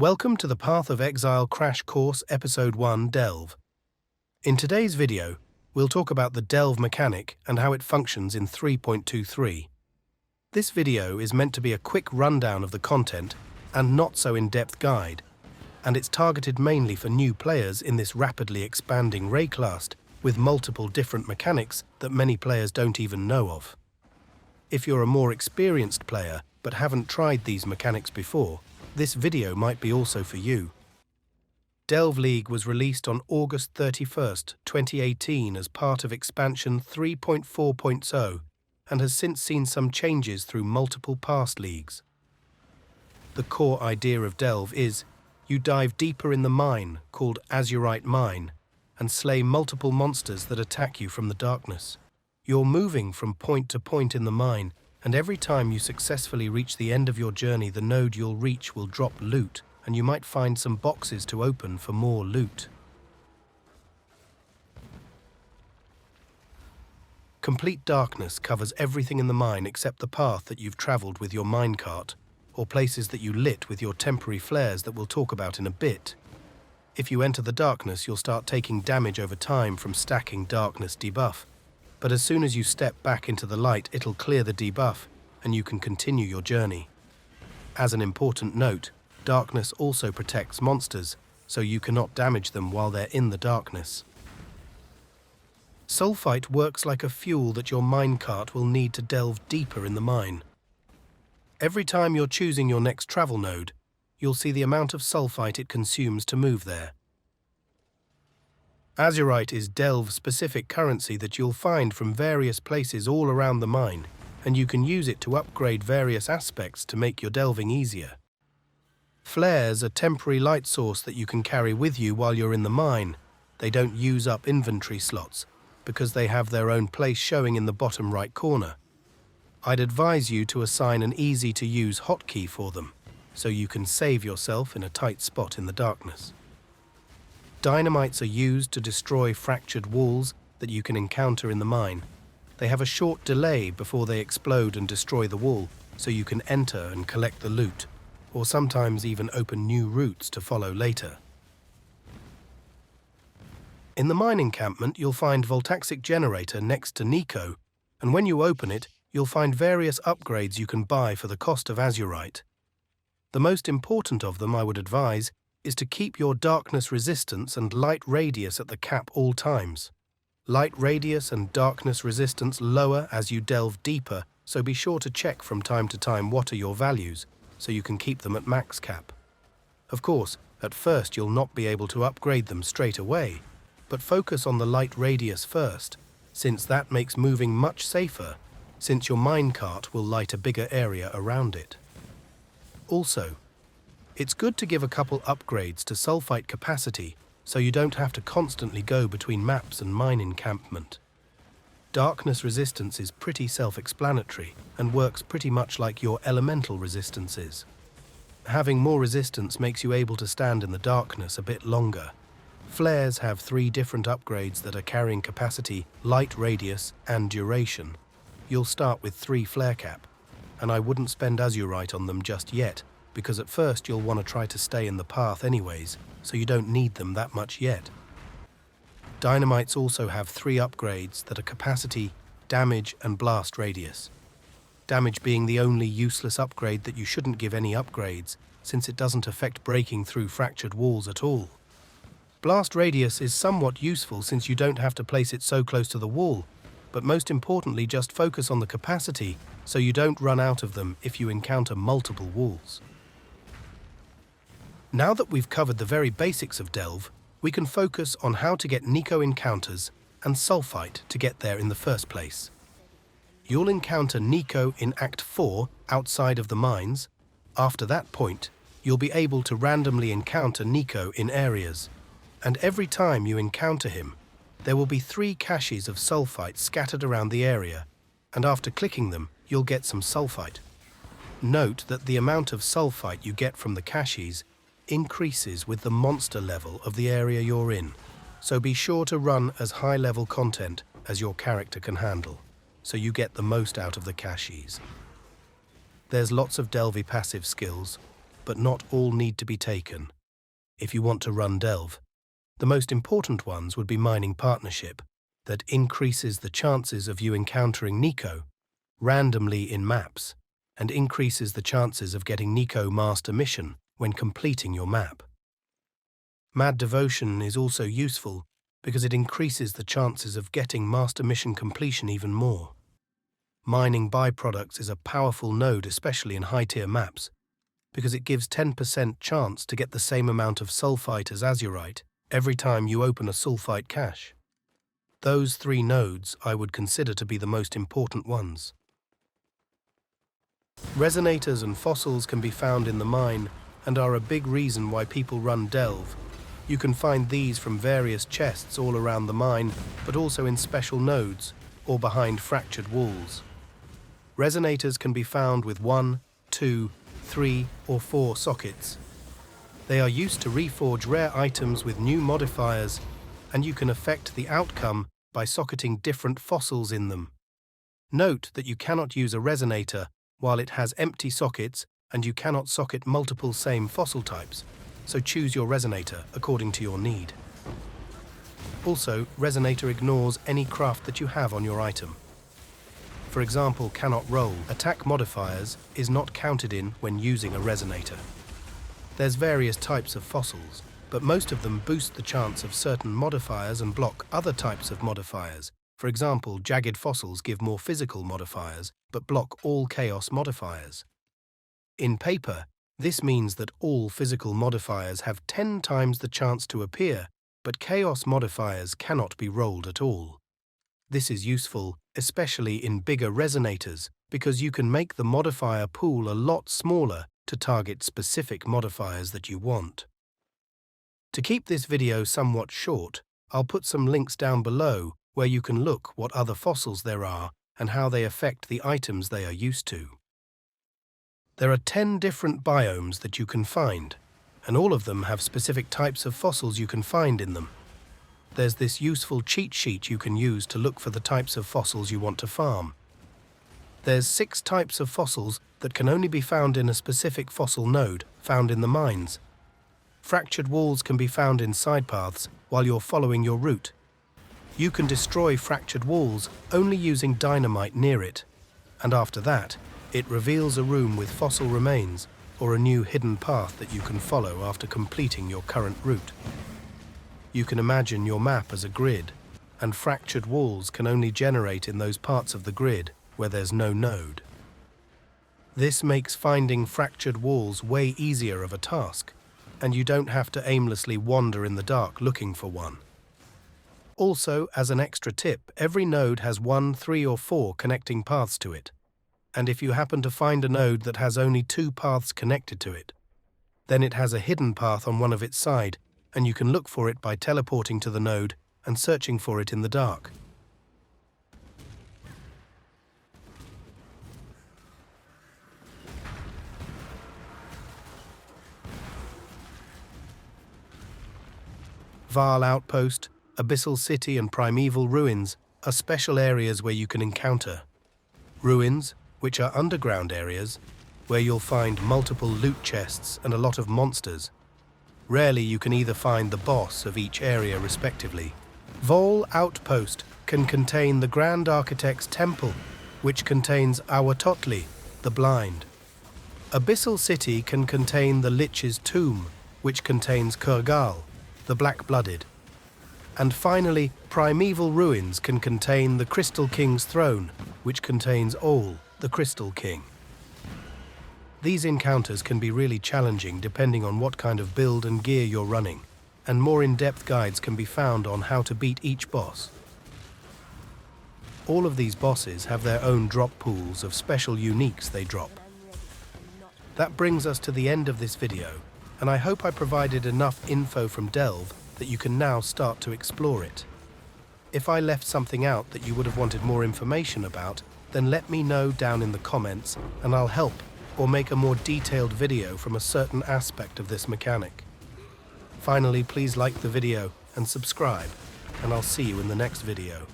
Welcome to the Path of Exile Crash Course Episode 1 Delve. In today's video, we'll talk about the delve mechanic and how it functions in 3.23. This video is meant to be a quick rundown of the content and not so in-depth guide, and it's targeted mainly for new players in this rapidly expanding raycast with multiple different mechanics that many players don't even know of. If you're a more experienced player but haven't tried these mechanics before, this video might be also for you. Delve League was released on August 31st, 2018 as part of expansion 3.4.0 and has since seen some changes through multiple past leagues. The core idea of Delve is you dive deeper in the mine, called Azurite Mine, and slay multiple monsters that attack you from the darkness. You're moving from point to point in the mine, and every time you successfully reach the end of your journey, the node you'll reach will drop loot, and you might find some boxes to open for more loot. Complete darkness covers everything in the mine except the path that you've traveled with your minecart, or places that you lit with your temporary flares that we'll talk about in a bit. If you enter the darkness, you'll start taking damage over time from stacking darkness debuff. But as soon as you step back into the light, it'll clear the debuff, and you can continue your journey. As an important note, darkness also protects monsters, so you cannot damage them while they're in the darkness. Sulphite works like a fuel that your minecart will need to delve deeper in the mine. Every time you're choosing your next travel node, you'll see the amount of sulphite it consumes to move there. Azurite is delve-specific currency that you'll find from various places all around the mine, and you can use it to upgrade various aspects to make your delving easier. Flares are temporary light source that you can carry with you while you're in the mine. They don't use up inventory slots, because they have their own place showing in the bottom right corner. I'd advise you to assign an easy-to-use hotkey for them, so you can save yourself in a tight spot in the darkness. Dynamites are used to destroy fractured walls that you can encounter in the mine. They have a short delay before they explode and destroy the wall, so you can enter and collect the loot, or sometimes even open new routes to follow later. In the mine encampment, you'll find Voltaxic Generator next to Niko, and when you open it, you'll find various upgrades you can buy for the cost of Azurite. The most important of them, I would advise, is to keep your darkness resistance and light radius at the cap all times. Light radius and darkness resistance lower as you delve deeper, so be sure to check from time to time what are your values, so you can keep them at max cap. Of course, at first you'll not be able to upgrade them straight away, but focus on the light radius first, since that makes moving much safer, since your minecart will light a bigger area around it. Also, it's good to give a couple upgrades to sulphite capacity so you don't have to constantly go between maps and mine encampment. Darkness resistance is pretty self-explanatory and works pretty much like your elemental resistances. Having more resistance makes you able to stand in the darkness a bit longer. Flares have 3 different upgrades that are carrying capacity, light radius, and duration. You'll start with 3 flare cap, and I wouldn't spend Azurite on them just yet, because at first you'll want to try to stay in the path anyways, so you don't need them that much yet. Dynamites also have 3 upgrades that are capacity, damage, and blast radius. Damage being the only useless upgrade that you shouldn't give any upgrades, since it doesn't affect breaking through fractured walls at all. Blast radius is somewhat useful since you don't have to place it so close to the wall, but most importantly just focus on the capacity so you don't run out of them if you encounter multiple walls. Now that we've covered the very basics of Delve, we can focus on how to get Niko encounters and Sulphite to get there in the first place. You'll encounter Niko in Act 4 outside of the mines. After that point, you'll be able to randomly encounter Niko in areas, and every time you encounter him, there will be 3 caches of Sulphite scattered around the area, and after clicking them, you'll get some Sulphite. Note that the amount of Sulphite you get from the caches increases with the monster level of the area you're in, so be sure to run as high-level content as your character can handle, so you get the most out of the caches. There's lots of Delvey passive skills, but not all need to be taken. If you want to run Delve, the most important ones would be Mining Partnership, that increases the chances of you encountering Niko randomly in maps, and increases the chances of getting Niko Master Mission when completing your map. Mad Devotion is also useful because it increases the chances of getting Master Mission completion even more. Mining byproducts is a powerful node, especially in high-tier maps, because it gives 10% chance to get the same amount of Sulphite as Azurite every time you open a Sulphite cache. Those 3 nodes I would consider to be the most important ones. Resonators and Fossils can be found in the mine and are a big reason why people run Delve. You can find these from various chests all around the mine, but also in special nodes or behind fractured walls. Resonators can be found with 1, 2, 3, or 4 sockets. They are used to reforge rare items with new modifiers, and you can affect the outcome by socketing different fossils in them. Note that you cannot use a resonator while it has empty sockets, and you cannot socket multiple same fossil types, so choose your resonator according to your need. Also, resonator ignores any craft that you have on your item. For example, cannot roll, attack modifiers is not counted in when using a resonator. There's various types of fossils, but most of them boost the chance of certain modifiers and block other types of modifiers. For example, jagged fossils give more physical modifiers, but block all chaos modifiers. In paper, this means that all physical modifiers have 10 times the chance to appear, but chaos modifiers cannot be rolled at all. This is useful, especially in bigger resonators, because you can make the modifier pool a lot smaller to target specific modifiers that you want. To keep this video somewhat short, I'll put some links down below where you can look what other fossils there are and how they affect the items they are used to. There are 10 different biomes that you can find, and all of them have specific types of fossils you can find in them. There's this useful cheat sheet you can use to look for the types of fossils you want to farm. There's 6 types of fossils that can only be found in a specific fossil node found in the mines. Fractured walls can be found in side paths while you're following your route. You can destroy fractured walls only using dynamite near it, and after that, it reveals a room with fossil remains or a new hidden path that you can follow after completing your current route. You can imagine your map as a grid, and fractured walls can only generate in those parts of the grid where there's no node. This makes finding fractured walls way easier of a task, and you don't have to aimlessly wander in the dark looking for one. Also, as an extra tip, every node has 1, 3, or 4 connecting paths to it, and if you happen to find a node that has only 2 paths connected to it, then it has a hidden path on one of its side, and you can look for it by teleporting to the node and searching for it in the dark. Vaal Outpost, Abyssal City and Primeval Ruins are special areas where you can encounter ruins, which are underground areas, where you'll find multiple loot chests and a lot of monsters. Rarely you can either find the boss of each area respectively. Vaal Outpost can contain the Grand Architect's Temple, which contains Awatotli, the Blind. Abyssal City can contain the Lich's Tomb, which contains Kurgal, the Black-Blooded. And finally, Primeval Ruins can contain the Crystal King's Throne, which contains Ol, the Crystal King. These encounters can be really challenging depending on what kind of build and gear you're running, and more in-depth guides can be found on how to beat each boss. All of these bosses have their own drop pools of special uniques they drop. That brings us to the end of this video, and I hope I provided enough info from Delve that you can now start to explore it. If I left something out that you would have wanted more information about, then let me know down in the comments and I'll help or make a more detailed video from a certain aspect of this mechanic. Finally, please like the video and subscribe, and I'll see you in the next video.